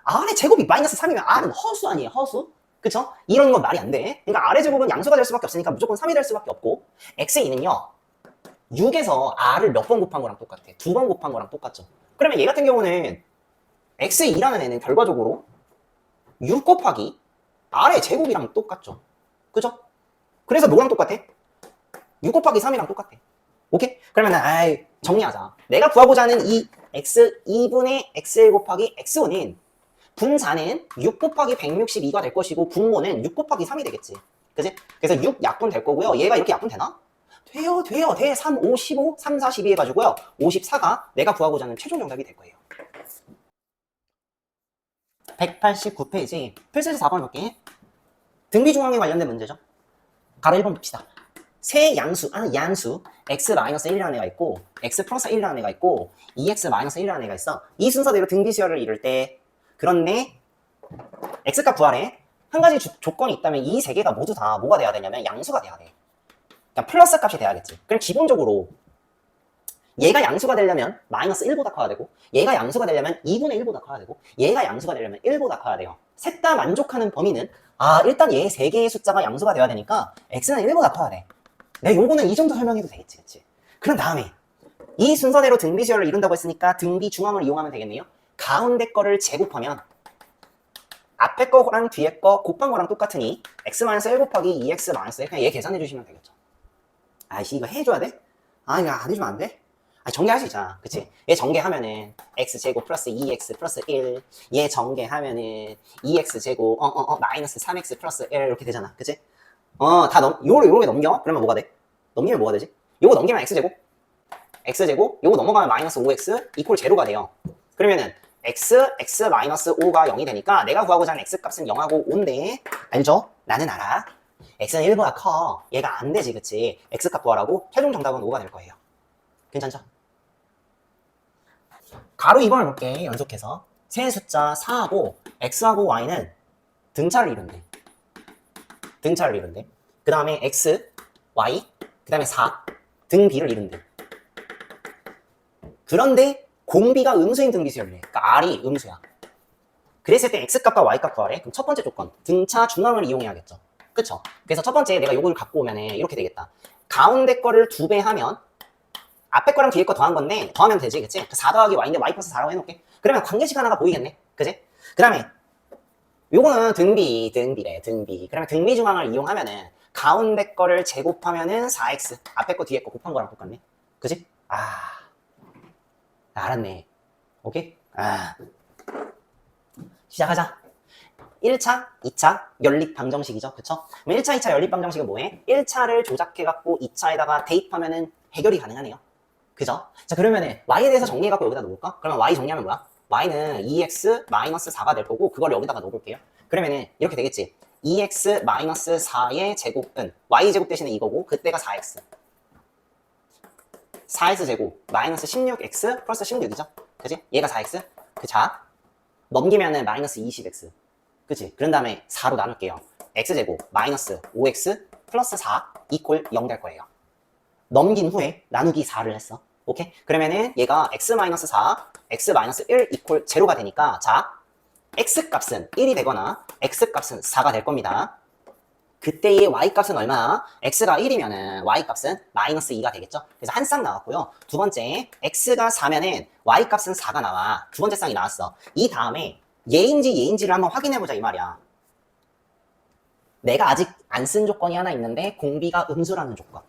S1: 아래 제곱이 마이너스 3이면 R은 허수 아니에요 허수? 그쵸? 이런 건 말이 안 돼. 그러니까 아래 제곱은 양수가 될 수밖에 없으니까 무조건 3이 될 수밖에 없고 X2는요 6에서 R을 몇 번 곱한 거랑 똑같아. 2번 곱한 거랑 똑같죠. 그러면 얘 같은 경우는 X2라는 애는 결과적으로 6 곱하기 R의 제곱이랑 똑같죠. 그죠? 그래서 뭐랑 똑같아? 6 곱하기 3이랑 똑같아. 오케이? 그러면 정리하자. 내가 구하고자 하는 이 X2분의 X1 곱하기 X5는 분자는 6 곱하기 162가 될 것이고 분모는 6 곱하기 3이 되겠지. 그지? 그래서 6 약분 될 거고요. 얘가 이렇게 약분 되나? 돼요. 돼. 3, 5, 15, 3, 4, 12 해가지고요. 54가 내가 구하고자 하는 최종 정답이 될 거예요. 189페이지 필수에서 4번 볼게. 등비중앙에 관련된 문제죠. 가로 1번 봅시다. 세 양수, 양수 x-1이라는 애가 있고 x 플러스 1이라는 애가 있고 2x-1이라는 애가 있어. 이 순서대로 등비수열을 이룰 때 그런데 x값 구하래. 한 가지 조건이 있다면 이 세 개가 모두 다 뭐가 돼야 되냐면 양수가 돼야 돼. 그러니까 플러스 값이 돼야겠지. 그럼 기본적으로 얘가 양수가 되려면 마이너스 1보다 커야 되고 얘가 양수가 되려면 2분의 1보다 커야 되고 얘가 양수가 되려면 1보다 커야 돼요. 셋 다 만족하는 범위는 일단 얘 세 개의 숫자가 양수가 돼야 되니까 x는 1보다 커야 돼. 내 요거는 이 정도 설명해도 되겠지. 그치? 그런 다음에 이 순서대로 등비수열을 이룬다고 했으니까 등비중앙을 이용하면 되겠네요. 가운데 거를 제곱하면 앞에 거랑 뒤에 거 곱한 거랑 똑같으니 x-1 곱하기 2x-1 그냥 얘 계산해 주시면 되겠죠. 이거 해줘야 돼? 이거 안 해주면 안 돼? 전개할 수 있잖아. 그치? 얘 전개하면은 x제곱 플러스 2x 플러스 1. 얘 전개하면은 2x제곱 마이너스 3x 플러스 1 이렇게 되잖아. 그치? 요렇게 넘겨? 그러면 뭐가 돼? 넘기면 뭐가 되지? 요거 넘기면 x제곱 요거 넘어가면 마이너스 5x 이퀄 제로가 돼요. 그러면은 x 마이너스 5가 0이 되니까 내가 구하고자 하는 x값은 0하고 5인데 알죠? 나는 알아. x는 1보다 커. 얘가 안 되지, 그치? x값 구하라고 최종 정답은 5가 될 거예요. 괜찮죠? 가로 2번을 볼게. 연속해서 세 숫자 4하고 x하고 y는 등차를 이룬대. 그 다음에 x, y, 그 다음에 4 등비를 이룬대. 그런데 공비가 음수인 등비수열이래. 그러니까 r이 음수야. 그랬을 때 x값과 y값 구하래. 그럼 첫 번째 조건 등차 중앙을 이용해야겠죠. 그쵸? 그래서 첫 번째 내가 요걸 갖고 오면 이렇게 되겠다. 가운데 거를 2배 하면 앞에 거랑 뒤에 거 더한 건데 더하면 되지, 그치? 4 더하기 y인데 y 플러스 4라고 해놓을게. 그러면 관계식 하나가 보이겠네, 그치? 그 다음에 요거는 등비래. 그러면 등비 중앙을 이용하면은 가운데 거를 제곱하면은 4x 앞에 거 뒤에 거 곱한 거랑 똑같네, 그치? 알았네. 오케이? 시작하자. 1차, 2차 연립 방정식이죠. 그쵸? 그럼 1차, 2차 연립 방정식은 뭐해? 1차를 조작해갖고 2차에다가 대입하면은 해결이 가능하네요. 그죠? 자, 그러면은 y에 대해서 정리해갖고 여기다 놓을까? 그러면 y 정리하면 뭐야? y는 2x-4가 될 거고 그걸 여기다가 넣어볼게요. 그러면은 이렇게 되겠지. 2x-4의 제곱은 y제곱 대신에 이거고 그때가 4x 4x제곱 마이너스 16x 플러스 16이죠. 그치? 얘가 4x. 자, 넘기면은 마이너스 20x. 그치? 그런 다음에 4로 나눌게요. x제곱 마이너스 5x 플러스 4 이퀄 0 될 거예요. 넘긴 후에 나누기 4를 했어. 오케이? 그러면은 얘가 x-4, x-1 이퀄 제로가 되니까 자, x값은 1이 되거나 x값은 4가 될 겁니다. 그때의 y값은 얼마? x가 1이면은 y값은 마이너스 2가 되겠죠? 그래서 한 쌍 나왔고요. 두 번째, x가 4면은 y값은 4가 나와. 두 번째 쌍이 나왔어. 이 다음에 얘인지 얘인지를 한번 확인해보자 이 말이야. 내가 아직 안 쓴 조건이 하나 있는데 공비가 음수라는 조건.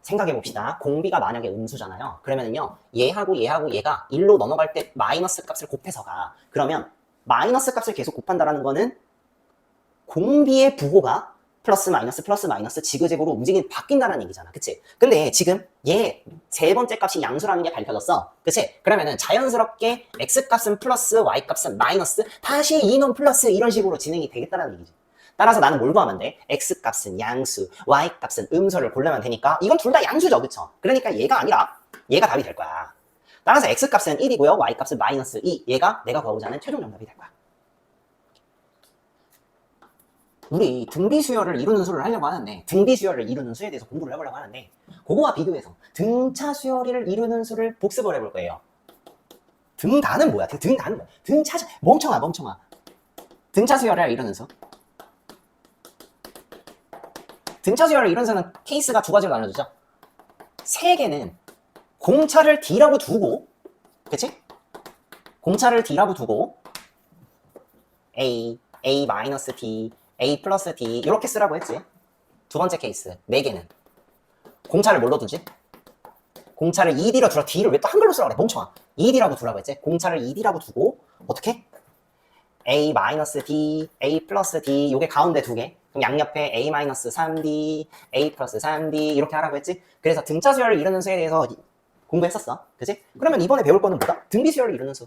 S1: 생각해봅시다. 공비가 만약에 음수잖아요. 그러면은요, 얘하고 얘하고 얘가 1로 넘어갈 때 마이너스 값을 곱해서 가. 그러면 마이너스 값을 계속 곱한다라는 거는 공비의 부호가 플러스 마이너스 지그재그로 바뀐다는 얘기잖아. 그치? 근데 지금 얘 세 번째 값이 양수라는 게 밝혀졌어. 그치? 그러면은 자연스럽게 x값은 플러스 y값은 마이너스 다시 이놈 플러스 이런 식으로 진행이 되겠다는 얘기지. 따라서 나는 뭘 구하면 돼? x값은 양수, y값은 음수를 고르면 되니까 이건 둘 다 양수죠. 그쵸? 그러니까 얘가 아니라 얘가 답이 될 거야. 따라서 x값은 1이고요. y값은 마이너스 2. 얘가 내가 구하고자 하는 최종 정답이 될 거야. 우리 등비수열을 이루는 수를 하려고 하는데 등비수열을 이루는 수에 대해서 공부를 해보려고 하는데 그거와 비교해서 등차수열을 이루는 수를 복습을 해볼 거예요. 등단은 뭐야? 등단은 뭐야? 멍청아. 등차수열을 이루는 수. 등차수열을 이루는 수는 케이스가 두 가지로 나눠지죠. 세 개는 공차를 D라고 두고, 그치? 공차를 D라고 두고 A 마이너스 D, A 플러스 D 이렇게 쓰라고 했지. 두 번째 케이스, 네 개는 공차를 뭘로 두지? 공차를 2D로 두라. D를 왜 또 한글로 쓰라고 그래? 멍청아. 2D라고 두라고 했지. 공차를 2D라고 두고 어떻게? A 마이너스 D, A 플러스 D 요게 가운데 두 개. 그럼 양옆에 A 마이너스 3D, A 플러스 3D 이렇게 하라고 했지. 그래서 등차수열을 이루는 수에 대해서 공부했었어. 그치? 그러면 이번에 배울 거는 뭐다? 등비수열을 이루는 수.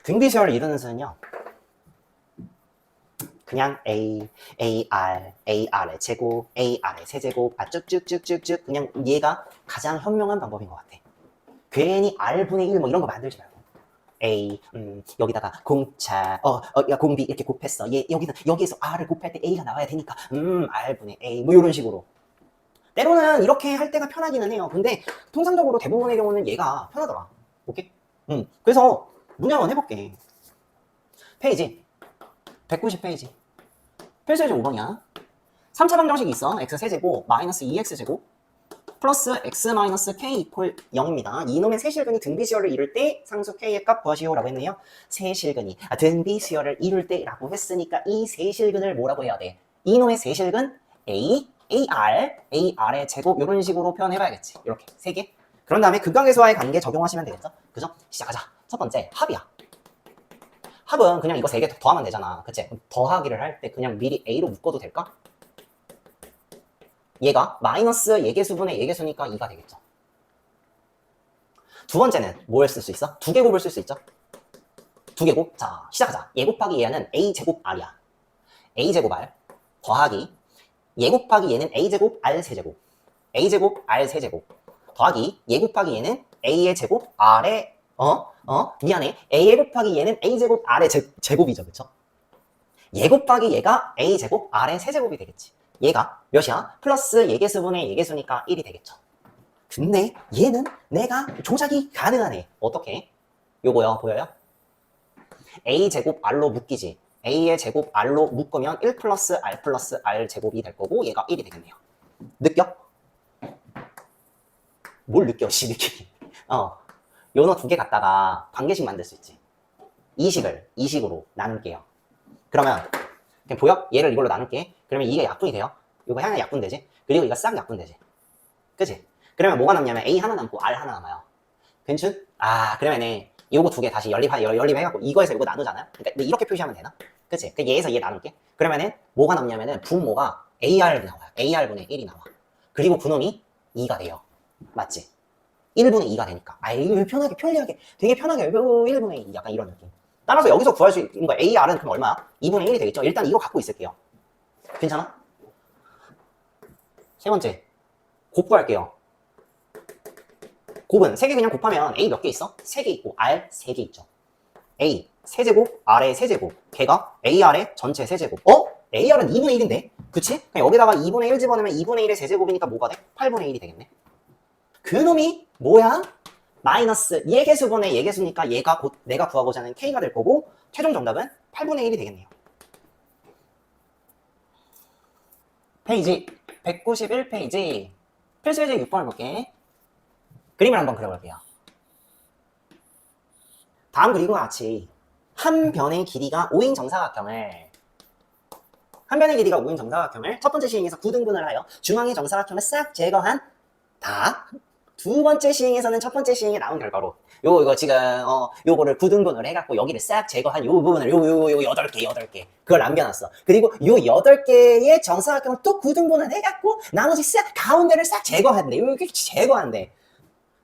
S1: 등비수열을 이루는 수는요. 그냥 AR의 제곱, AR의 세제곱, 쭉쭉쭉쭉쭉 그냥 얘가 가장 현명한 방법인 것 같아. 괜히 R분의 1 뭐 이런 거 만들지 말고 여기다가 공차, 공비 이렇게 곱했어. 여기에서 R을 곱할 때 A가 나와야 되니까 R분의 A 뭐 이런 식으로. 때로는 이렇게 할 때가 편하기는 해요. 근데 통상적으로 대부분의 경우는 얘가 편하더라. 오케이? 그래서 문제 한번 해볼게. 페이지 190페이지 필수예제 5번이야. 3차 방정식이 있어. x 세제곱 마이너스 2x 제곱 플러스 x 마이너스 k 이퀄 0입니다. 이놈의 세실근이 등비수열을 이룰 때 상수 k의 값 구하시오 라고 했네요. 세실근이 등비수열을 이룰 때 라고 했으니까 이 세실근을 뭐라고 해야 돼? 이놈의 세실근 AR의 제곱 이런 식으로 표현해봐야겠지. 이렇게 세 개. 그런 다음에 극강계수와의 관계 적용하시면 되겠죠. 그죠? 시작하자. 첫 번째 합이야. 합은 그냥 이거 세 개 더하면 되잖아. 그치? 더하기를 할 때 그냥 미리 A로 묶어도 될까? 얘가 마이너스 예계수분의 예계수니까 2가 되겠죠. 두 번째는 뭘 쓸 수 있어? 두 계곱을 쓸 수 있죠. 두 계곱. 자, 시작하자. 얘 곱하기 얘는 A제곱 R이야. A제곱 R 더하기 얘 곱하기 얘는 A제곱 R 세제곱 A제곱 R 세제곱 더하기 얘 곱하기 얘는 A의 제곱 R의 미안해. A에 곱하기 얘는 A제곱 R의 제곱이죠. 그쵸? 얘 곱하기 얘가 A제곱 R의 세제곱이 되겠지. 얘가 몇이야? 플러스 예계수분의 예계수니까 1이 되겠죠. 근데 얘는 내가 조작이 가능하네. 어떻게? 요거요. 보여요? A제곱 R로 묶이지. A의 제곱 R로 묶으면 1 플러스 R 제곱이 될 거고 얘가 1이 되겠네요. 느껴? 뭘 느껴? 느끼기. 요너 두 개 갖다가 관계식 만들 수 있지. 이식으로 나눌게요. 그러면 그냥 보여? 얘를 이걸로 나눌게. 그러면 이게 약분이 돼요. 이거 하나 약분되지? 그리고 이거 싹 약분되지. 그치? 그러면 뭐가 남냐면 A 하나 남고 R 하나 남아요. 괜춘? 그러면은 요거 두 개 다시 연립해갖고 이거에서 이거 나누잖아요? 그러니까 이렇게 표시하면 되나? 그치? 그 얘에서 얘 나눌게. 그러면은 뭐가 남냐면은 분모가 AR이 나와요. AR분의 1이 나와. 그리고 그놈이 2가 돼요. 맞지? 1분의 2가 되니까. 이거 편리하게, 되게 편하게, 1분의 2, 약간 이런 느낌. 따라서 여기서 구할 수 있는 거 AR은 그럼 얼마야? 2분의 1이 되겠죠? 일단 이거 갖고 있을게요. 괜찮아? 세 번째, 곱 구할게요. 곱은 3개 그냥 곱하면 A 몇 개 있어? 3개 있고 R 3개 있죠. A 세제곱, R의 세제곱. 걔가 AR의 전체 세제곱. AR은 2분의 1인데? 그치? 그냥 여기다가 2분의 1 집어넣으면 2분의 1의 세제곱이니까 뭐가 돼? 8분의 1이 되겠네. 그놈이 뭐야? 마이너스 얘 개수분의 얘 개수니까 얘가 곧 내가 구하고자 하는 K가 될 거고 최종 정답은 8분의 1이 되겠네요. 페이지 191페이지 필수예제 6번을 볼게. 그림을 한번 그려볼게요. 다음 그림과 같이 한 변의 길이가 5인 정사각형을 첫 번째 시행에서 9등분을 하여 중앙의 정사각형을 싹 제거한 다 두 번째 시행에서는 첫 번째 시행에 나온 결과로 이거 지금 요거를 9등분을 해갖고 여기를 싹 제거한 요 부분을 요 8개 그걸 남겨놨어. 그리고 요 8개의 정사각형을 또 9등분을 해갖고 나머지 싹 가운데를 싹 제거한대. 이렇게 제거한대.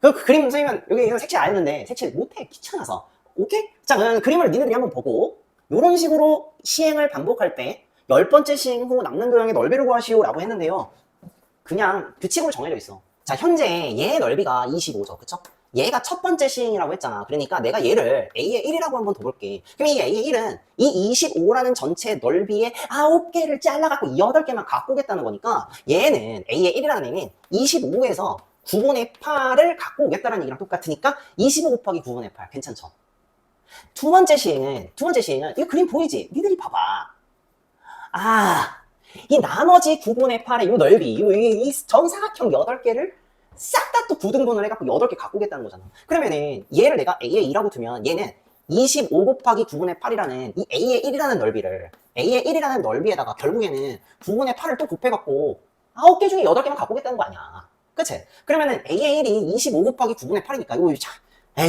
S1: 그 그림 선생님은 여기 이거 색칠 안 했는데 색칠 못해, 귀찮아서. 오케이? 자, 그러면 그림을 니네들이 한번 보고 요런 식으로 시행을 반복할 때 10번째 시행 후 남는 도형의 넓이를 구하시오 라고 했는데요. 그냥 규칙으로 정해져 있어. 자, 현재 얘의 넓이가 25죠. 그쵸? 얘가 첫 번째 시행이라고 했잖아. 그러니까 내가 얘를 A의 1이라고 한번 더 볼게. 그럼 이 A의 1은 이 25라는 전체 넓이의 9개를 잘라갖고 8개만 갖고 오겠다는 거니까 얘는 A의 1이라는 애는 25에서 9분의 8을 갖고 오겠다는 얘기랑 똑같으니까 25 곱하기 9분의 8 괜찮죠? 두 번째 시행은 이거 그림 보이지? 니들이 봐봐. 이 나머지 9분의 8의 이 넓이, 이 정사각형 8개를 싹 다 또 9등분을 해갖고 8개 갖고 오겠다는 거잖아. 그러면은 얘를 내가 A의 2라고 두면 얘는 25 곱하기 9분의 8이라는 이 A의 1이라는 넓이에다가 결국에는 9분의 8을 또 곱해갖고 9개 중에 8개만 갖고 오겠다는 거 아니야. 그치? 그러면은 A의 1이 25 곱하기 9분의 8이니까 이거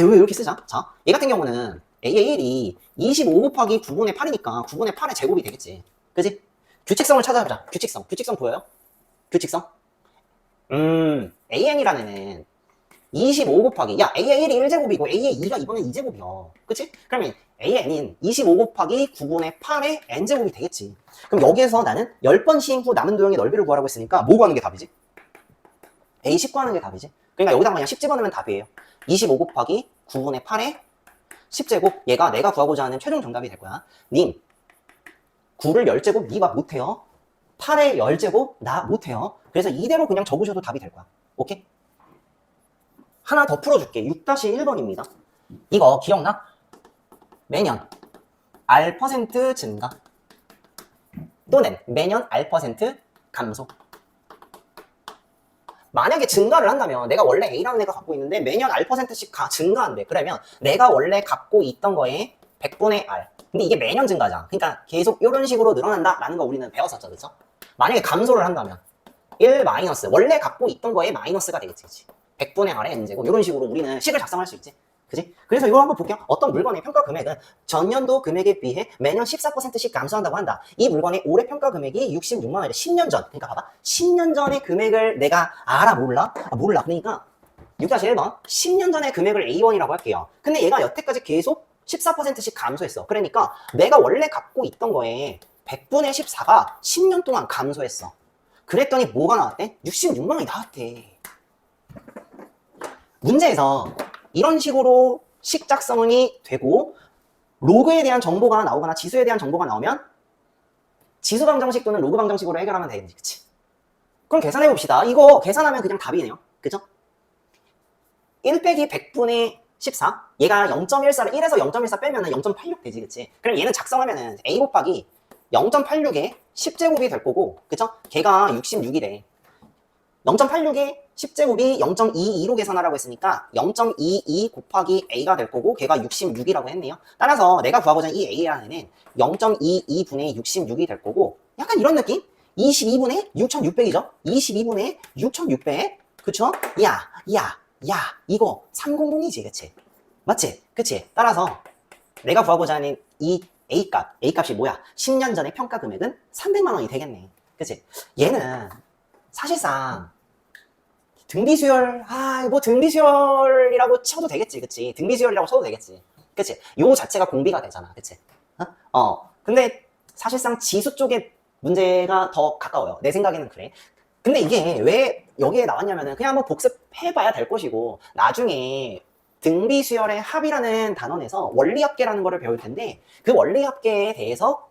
S1: 왜 이렇게 쓰자? 자, 얘 같은 경우는 A의 1이 25 곱하기 9분의 8이니까 9분의 8의 제곱이 되겠지. 그치? 규칙성을 찾아보자. 규칙성 보여요? 규칙성? AN이라는 애는 25 곱하기 A의 1이 1제곱이고 A의 2가 이번엔 2제곱이야. 그치? 그러면 AN인 25 곱하기 9분의 8의 N제곱이 되겠지. 그럼 여기에서 나는 10번 시행 후 남은 도형의 넓이를 구하라고 했으니까 뭐 구하는 게 답이지? A10 구하는 게 답이지. 그러니까 여기다가 그냥 10 집어넣으면 답이에요. 25 곱하기 9분의 8의 10제곱. 얘가 내가 구하고자 하는 최종 정답이 될 거야. 님 9를 10제곱 니가 못해요. 8의 10제곱 나 못해요. 그래서 이대로 그냥 적으셔도 답이 될 거야. 오케이? 하나 더 풀어줄게. 6-1번입니다. 이거 기억나? 매년 R% 증가 또는 매년 R% 감소. 만약에 증가를 한다면 내가 원래 A라는 애가 갖고 있는데 매년 R%씩 증가한대. 그러면 내가 원래 갖고 있던 거에 100분의 R. 근데 이게 매년 증가잖아. 그러니까 계속 이런 식으로 늘어난다라는 거 우리는 배웠었죠. 그렇죠? 만약에 감소를 한다면 1 마이너스 원래 갖고 있던 거에 마이너스가 되겠지. 그치? 100분의 R의 N제곱 이런 식으로 우리는 식을 작성할 수 있지. 그치? 그래서 이거 한번 볼게요. 어떤 물건의 평가 금액은 전년도 금액에 비해 매년 14%씩 감소한다고 한다. 이 물건의 올해 평가 금액이 66만 원이래. 10년 전. 그러니까 봐봐. 10년 전의 금액을 내가 알아? 몰라? 몰라. 그러니까 6-1번 10년 전의 금액을 A1이라고 할게요. 근데 얘가 여태까지 계속 14%씩 감소했어. 그러니까 내가 원래 갖고 있던 거에 100분의 14가 10년 동안 감소했어. 그랬더니 뭐가 나왔대? 66만 원이 나왔대. 문제에서 이런 식으로 식 작성이 되고 로그에 대한 정보가 나오거나 지수에 대한 정보가 나오면 지수 방정식 또는 로그 방정식으로 해결하면 되겠지. 그치? 그럼 계산해 봅시다. 이거 계산하면 그냥 답이네요. 그죠? 1 빼기 100분의 14 얘가 0.14를 1에서 0.14 빼면은 0.86 되지. 그치? 그럼 얘는 작성하면은 A 곱하기 0.86의 10제곱이 될 거고, 그쵸? 걔가 66이래. 0.86의 10제곱이 0.22로 계산하라고 했으니까 0.22 곱하기 A가 될 거고 걔가 66이라고 했네요. 따라서 내가 구하고자 하는 이 A라는 애는 0.22분의 66이 될 거고 약간 이런 느낌? 22분의 6600이죠? 22분의 6600 그쵸? 야 이거 300이지 그치? 맞지? 그치? 따라서 내가 구하고자 하는 이 A값이 뭐야? 10년 전의 평가 금액은 300만 원이 되겠네. 그치? 얘는 사실상 등비수열, 뭐 등비수열이라고 쳐도 되겠지, 그치? 등비수열이라고 쳐도 되겠지, 그치? 요 자체가 공비가 되잖아, 그치? 근데 사실상 지수 쪽에 문제가 더 가까워요. 내 생각에는 그래. 근데 이게 왜 여기에 나왔냐면은 그냥 한번 복습해봐야 될 것이고 나중에 등비수열의 합이라는 단원 내서 원리합계라는 거를 배울 텐데 그 원리합계에 대해서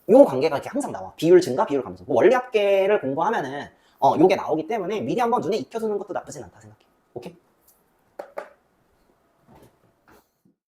S1: 요 관계가 이렇게 항상 나와. 비율 증가, 비율 감소. 원리합계를 공부하면은 요게 나오기 때문에 미리 한번 눈에 익혀두는 것도 나쁘진 않다 생각해. 오케이?